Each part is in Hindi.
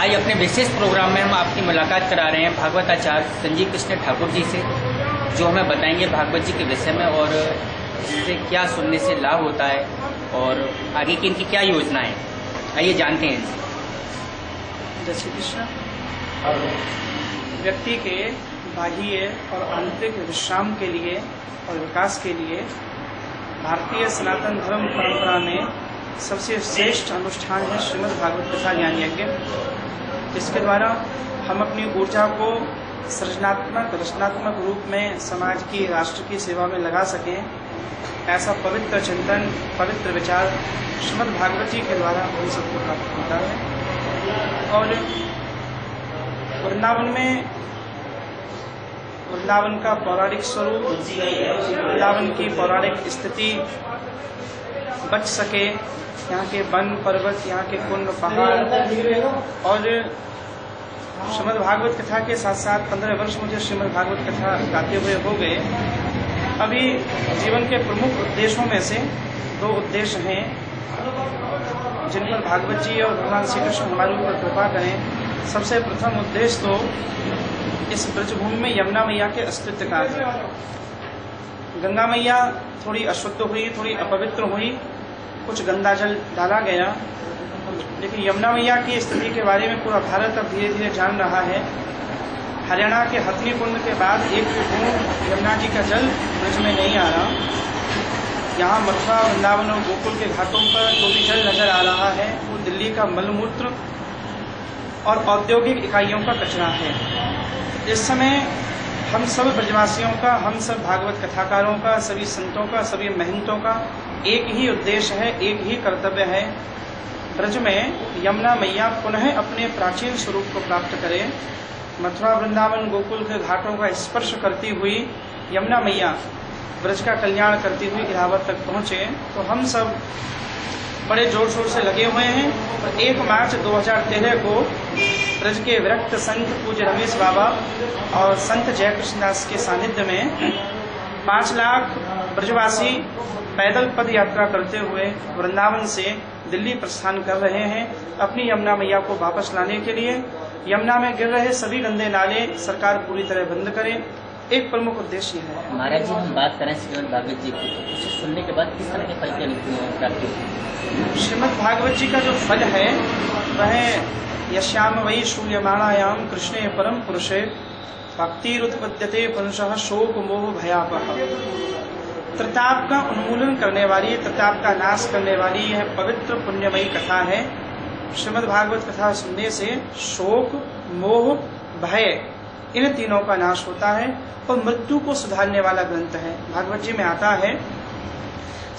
आज अपने विशेष प्रोग्राम में हम आपकी मुलाकात करा रहे हैं भागवत आचार्य संजीव कृष्ण ठाकुर जी से, जो हमें बताएंगे भागवत जी के विषय में और इससे क्या सुनने से लाभ होता है और आगे की इनकी क्या योजना है। आइए जानते हैं इनसे। जय श्री कृष्ण। व्यक्ति के बाह्य और आंतरिक विश्राम के लिए और विकास के लिए भारतीय सनातन धर्म परंपरा में सबसे श्रेष्ठ अनुष्ठान है श्रीमद् भागवत कथा ज्ञान यज्ञ। इसके द्वारा हम अपनी ऊर्जा को सृजनात्मक रचनात्मक रूप में समाज की राष्ट्र की सेवा में लगा सकें, ऐसा पवित्र चिंतन पवित्र विचार श्रीमद् भागवत जी के द्वारा हम सबको प्राप्त होता है। और वृंदावन का पौराणिक स्वरूप, वृंदावन की पौराणिक स्थिति बच सके, यहाँ के वन पर्वत, यहाँ के कुंड पहाड़ और श्रीमद् भागवत कथा के साथ साथ 15 वर्ष मुझे श्रीमद् भागवत कथा गाते हुए हो गए। अभी जीवन के प्रमुख उद्देश्यों में से 2 उद्देश्य हैं जिन पर भागवत जी और भगवान श्री कृष्ण हमारे ऊपर कृपा करें। सबसे प्रथम उद्देश्य तो इस ब्रजभूमि में यमुना मैया के अस्तित्व का है। गंगा मैया थोड़ी अशुद्ध हुई, थोड़ी अपवित्र हुई, कुछ गंदा जल डाला गया, लेकिन यमुना मैया की स्थिति के बारे में पूरा भारत अब धीरे धीरे जान रहा है। हरियाणा के हथनी कुंड के बाद एक बूंद यमुना जी का जल ब्रज में नहीं आ रहा। यहाँ मथुरा, वृंदावन और गोकुल के घाटों पर जो भी जल नजर आ रहा है वो दिल्ली का मलमूत्र और औद्योगिक इकाइयों का कचरा है। इस समय हम सब ब्रजवासियों का, हम सब भागवत कथाकारों का, सभी संतों का, सभी महंतों का एक ही उद्देश्य है, एक ही कर्तव्य है। ब्रज में यमुना मैया पुनः अपने प्राचीन स्वरूप को प्राप्त करे। मथुरा, वृंदावन, गोकुल के घाटों का स्पर्श करती हुई यमुना मैया ब्रज का कल्याण करती हुई इलाहाबाद तक पहुंचे। तो हम सब बड़े जोर शोर से लगे हुए हैं। और 1 मार्च 2013 को ब्रज के विरक्त संत पूज्य रमेश बाबा और संत जयकृष्ण दास के सानिध्य में 5 लाख ब्रजवासी पैदल पद यात्रा करते हुए वृंदावन से दिल्ली प्रस्थान कर रहे हैं अपनी यमुना मैया को वापस लाने के लिए। यमुना में गिर रहे सभी गंदे नाले सरकार पूरी तरह बंद करे, एक प्रमुख उद्देश्य है। महाराज जी, हम बात करें श्रीमद् भागवत जी की, उसे सुनने के बाद किस तरह के फल की प्राप्ति होती है? श्रीमद् भागवत जी का जो फल है वह यश्याम वही श्रूयमाणायाम कृष्णे परम पुरुषे भक्तिरुत्पद्यते पुंसः शोक मोह भयापह। त्रिताप का उन्मूलन करने वाली, त्रिताप का नाश करने वाली यह पवित्र पुण्यमयी कथा है। श्रीमद् भागवत कथा सुनने से शोक, मोह, भय इन तीनों का नाश होता है और मृत्यु को सुधारने वाला ग्रंथ है। भागवत जी में आता है,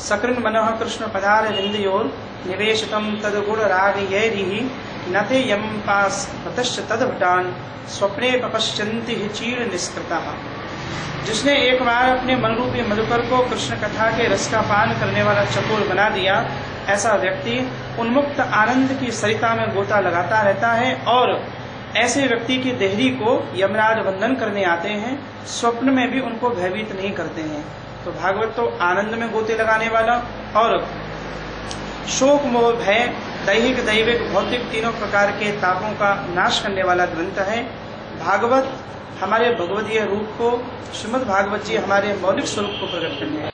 सकृन मनः कृष्ण पदार विंदयोर निवेशितम तद गुण राग यैरिहि नते यम पास पतश्च तद भटान स्वप्ने पपश्चन्ति हि चीर निष्कृतः। जिसने एक बार अपने मनरूपी मधुकर को कृष्ण कथा के रस का पान करने वाला चकोर बना दिया, ऐसा व्यक्ति उन्मुक्त आनंद की सरिता में गोता लगाता रहता है। और ऐसे व्यक्ति की देहरी को यमराज वंदन करने आते हैं, स्वप्न में भी उनको भयभीत नहीं करते हैं। तो भागवत तो आनंद में गोते लगाने वाला और शोक मोह भय दैहिक दैविक भौतिक तीनों प्रकार के तापों का नाश करने वाला ग्रंथ है। भागवत हमारे भगवदीय रूप को, श्रीमद् भागवत जी हमारे मौलिक स्वरूप को प्रकट करने हैं।